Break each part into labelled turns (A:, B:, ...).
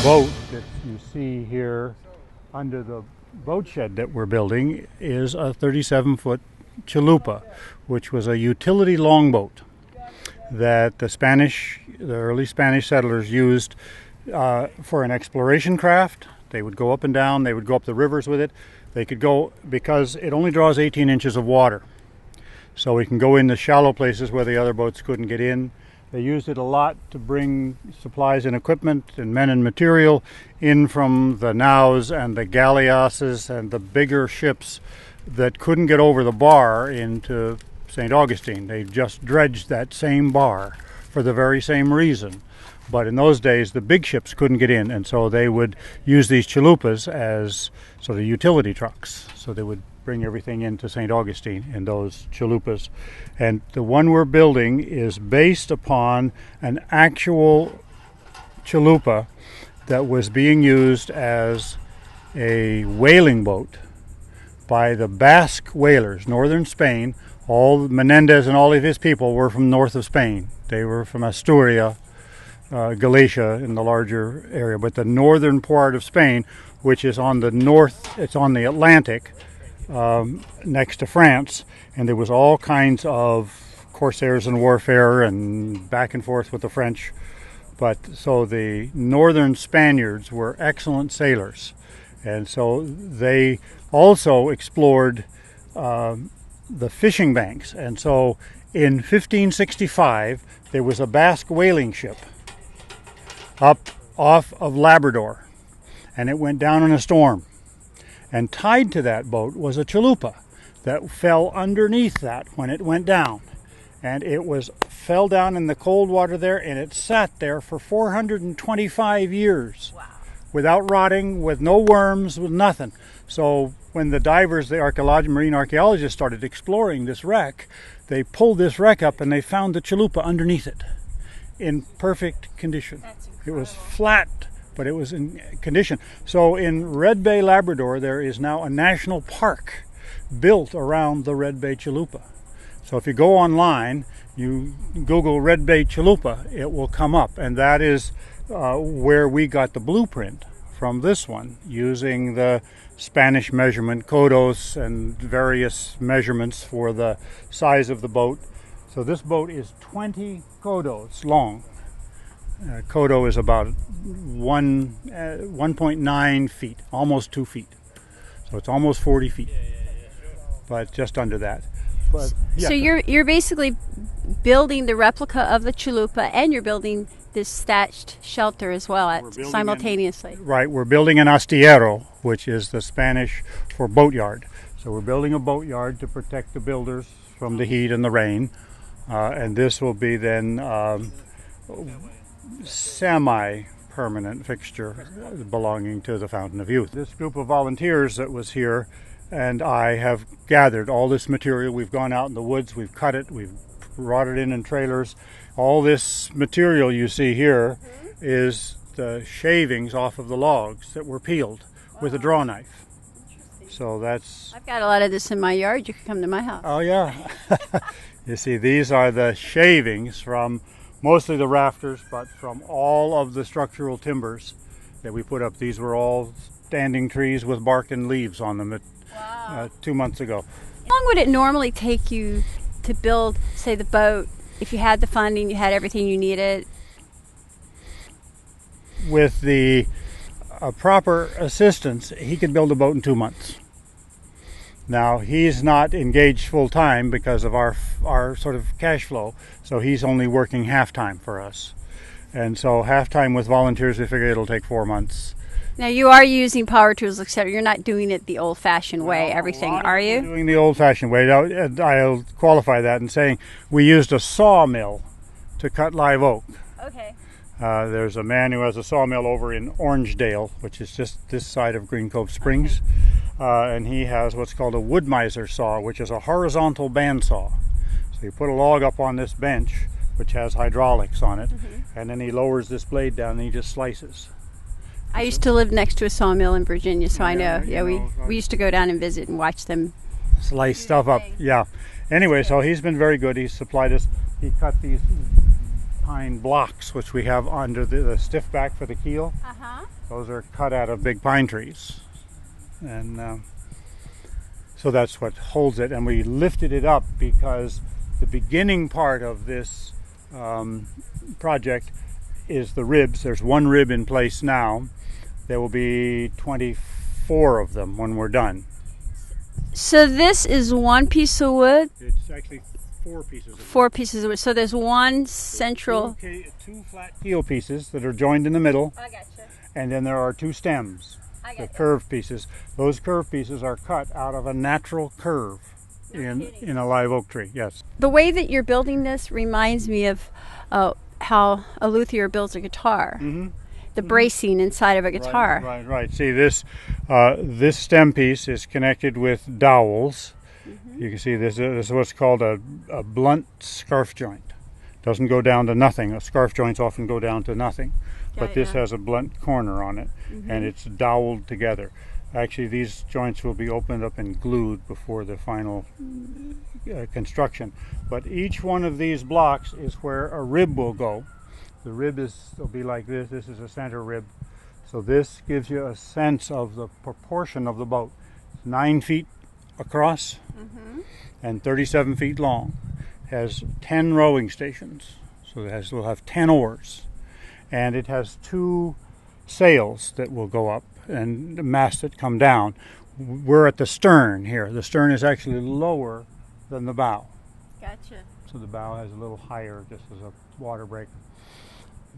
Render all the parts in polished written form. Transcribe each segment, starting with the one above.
A: boat that you see here under the boat shed that we're building is a 37-foot chalupa, which was a utility longboat that the early Spanish settlers used for an exploration craft. They would go up and down, they would go up the rivers with it. They could go, because it only draws 18 inches of water. So we can go into shallow places where the other boats couldn't get in. They used it a lot to bring supplies and equipment and men and material in from the naus and the galleasses and the bigger ships that couldn't get over the bar into St. Augustine. They just dredged that same bar for the very same reason. But in those days, the big ships couldn't get in, and so they would use these chalupas as sort of utility trucks. So they would bring everything into St. Augustine in those chalupas. And the one we're building is based upon an actual chalupa that was being used as a whaling boat by the Basque whalers, northern Spain. All Menendez and all of his people were from north of Spain. They were from Asturias, Galicia in the larger area, but the northern part of Spain, which is on the north, it's on the Atlantic, next to France, and there was all kinds of corsairs and warfare and back and forth with the French. But so the northern Spaniards were excellent sailors, and so they also explored the fishing banks. And so in 1565 there was a Basque whaling ship up off of Labrador, and it went down in a storm. And tied to that boat was a chalupa that fell underneath that when it went down. And it fell down in the cold water there, and it sat there for 425 years.
B: Wow.
A: Without rotting, with no worms, with nothing. So when the divers, the marine archaeologists started exploring this wreck, they pulled this wreck up and they found the chalupa underneath it in perfect condition. It was flat, but it was in condition. So in Red Bay, Labrador, there is now a national park built around the Red Bay chalupa. So if you go online, you Google Red Bay chalupa, it will come up. And that is where we got the blueprint from this one, using the Spanish measurement, codos, and various measurements for the size of the boat. So this boat is 20 codos long. Codo is about 1.9 feet, almost 2 feet. So it's almost 40 feet, but just under that. But, yeah.
B: So you're basically building the replica of the chalupa, and you're building this thatched shelter as well simultaneously.
A: Right, we're building an astillero, which is the Spanish for boatyard. So we're building a boatyard to protect the builders from the heat and the rain, and this will be then semi-permanent fixture belonging to the Fountain of Youth. This group of volunteers that was here and I have gathered all this material. We've gone out in the woods, we've cut it, we've brought it in trailers. All this material you see here is the shavings off of the logs that were peeled with a draw knife. So that's...
B: I've got a lot of this in my yard. You can come to my house.
A: Oh, yeah. You see, these are the shavings from mostly the rafters, but from all of the structural timbers that we put up. These were all standing trees with bark and leaves on them 2 months ago.
B: How long would it normally take you to build, say, the boat, if you had the funding, you had everything you needed?
A: With the proper assistance, he could build a boat in 2 months. Now, he's not engaged full-time because of our sort of cash flow, so he's only working half-time for us. And so half-time with volunteers, we figure it'll take 4 months.
B: Now, you are using power tools, etc. You're not doing it the oldfashioned way, everything, are you?
A: Doing the old-fashioned way. I'll qualify that in saying we used a sawmill to cut live oak.
B: Okay.
A: There's a man who has a sawmill over in Orangedale, which is just this side of Green Cove Springs.
B: Okay.
A: And he has what's called a wood miser saw, which is a horizontal bandsaw. So you put a log up on this bench, which has hydraulics on it, and then he lowers this blade down and he just slices.
B: I used to live next to a sawmill in Virginia, so I know. Yeah, we used to go down and visit and watch them
A: slice stuff up. Yeah. Anyway, so he's been very good. He's supplied us. He cut these pine blocks, which we have under the stiff back for the keel. Those are cut out of big pine trees. And so that's what holds it. And we lifted it up because the beginning part of this project is the ribs. There's one rib in place now. There will be 24 of them when we're done.
B: So this is one piece of wood?
A: It's actually 4 pieces of wood.
B: 4 pieces of wood. So there's one central...
A: Two flat keel pieces that are joined in the middle.
B: I gotcha.
A: And then there are 2 stems, the curved pieces. Those curved pieces are cut out of a natural curve in a live oak tree, yes.
B: The way that you're building this reminds me of how a luthier builds a guitar. Mm-hmm. The bracing inside of a guitar.
A: Right. See, this stem piece is connected with dowels. Mm-hmm. You can see this is what's called a blunt scarf joint. Doesn't go down to nothing. Scarf joints often go down to nothing. But this has a blunt corner on it, mm-hmm. and it's doweled together. Actually, these joints will be opened up and glued before the final construction. But each one of these blocks is where a rib will go. The rib will be like this. This is a center rib. So this gives you a sense of the proportion of the boat. It's 9 feet across, mm-hmm. and 37 feet long. It has 10 rowing stations. So we'll have 10 oars. And it has 2 sails that will go up and masts that come down. We're at the stern here. The stern is actually lower than the bow.
B: Gotcha.
A: So the bow has a little higher just as a water break.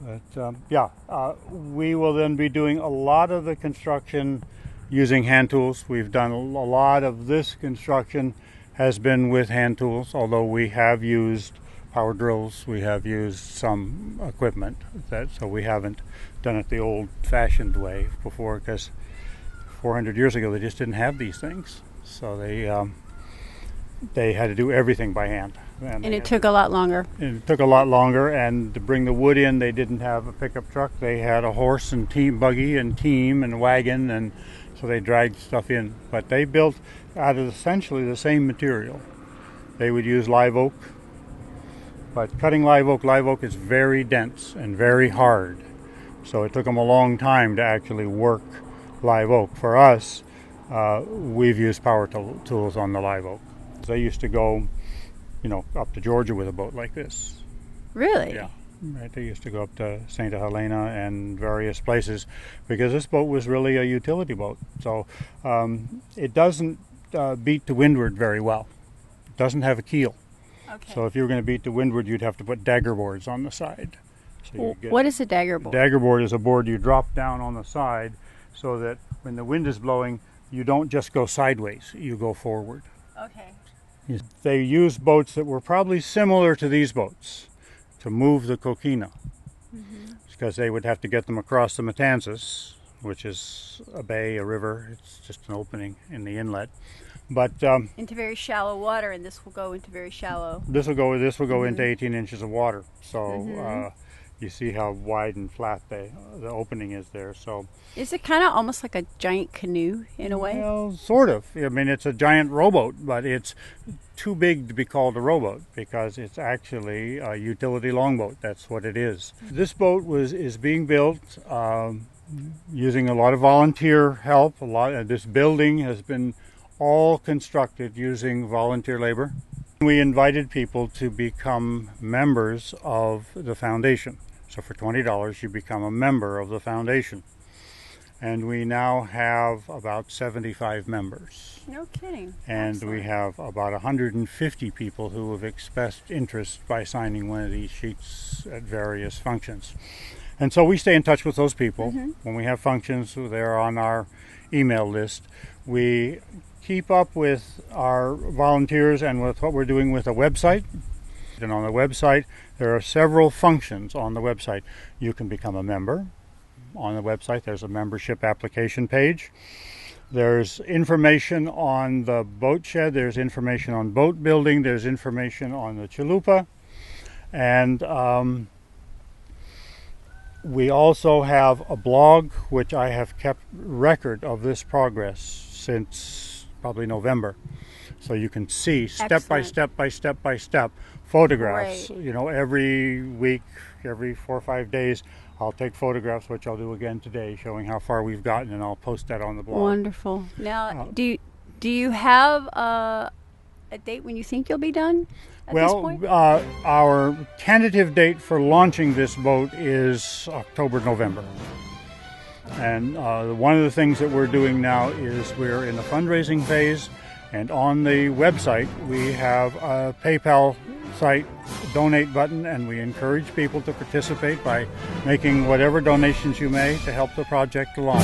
A: But we will then be doing a lot of the construction using hand tools. We've done a lot of this construction has been with hand tools, although we have used power drills, we have used some equipment, so we haven't done it the old-fashioned way before, because 400 years ago they just didn't have these things, so they had to do everything by hand.
B: And it took a lot longer.
A: It took a lot longer, and to bring the wood in, they didn't have a pickup truck. They had a horse and buggy and team and wagon, and so they dragged stuff in. But they built out of essentially the same material. They would use live oak. But cutting live oak is very dense and very hard. So it took them a long time to actually work live oak. For us, we've used power tools on the live oak. They used to go, up to Georgia with a boat like this.
B: Really?
A: Yeah. Right. They used to go up to St. Helena and various places because this boat was really a utility boat. So it doesn't beat to windward very well. It doesn't have a keel. Okay. So if you were going to beat to windward, you'd have to put dagger boards on the side. So
B: what is a dagger board?
A: Dagger board is a board you drop down on the side so that when the wind is blowing, you don't just go sideways, you go forward.
B: Okay.
A: They used boats that were probably similar to these boats to move the coquina, because they would have to get them across the Matanzas, which is a bay, a river. It's just an opening in the inlet. But
B: into very shallow water, and this will go into very shallow.
A: This will go into 18 inches of water. So you see how wide and flat the opening is there. So
B: is it kind of almost like a giant canoe in a way?
A: Well, sort of. I mean, it's a giant rowboat, but it's too big to be called a rowboat because it's actually a utility longboat. That's what it is. This boat is being built using a lot of volunteer help. This building has been all constructed using volunteer labor. We invited people to become members of the foundation. So for $20, you become a member of the foundation. And we now have about 75 members.
B: No kidding.
A: And we have about 150 people who have expressed interest by signing one of these sheets at various functions. And so we stay in touch with those people. When we have functions, they're on our email list. We keep up with our volunteers and with what we're doing with a website. And on the website, there are several functions on the website. You can become a member. On the website, there's a membership application page. There's information on the boat shed. There's information on boat building. There's information on the Chalupa. And we also have a blog, which I have kept record of this progress since probably November. So you can see step by step photographs,
B: Right.
A: every week, every 4 or 5 days I'll take photographs, which I'll do again today, showing how far we've gotten, and I'll post that on the blog.
B: Wonderful. Now, do you have a date when you think you'll be done at this point?
A: Our tentative date for launching this boat is October, November. And one of the things that we're doing now is we're in the fundraising phase, and on the website we have a PayPal site donate button, and we encourage people to participate by making whatever donations you may to help the project along.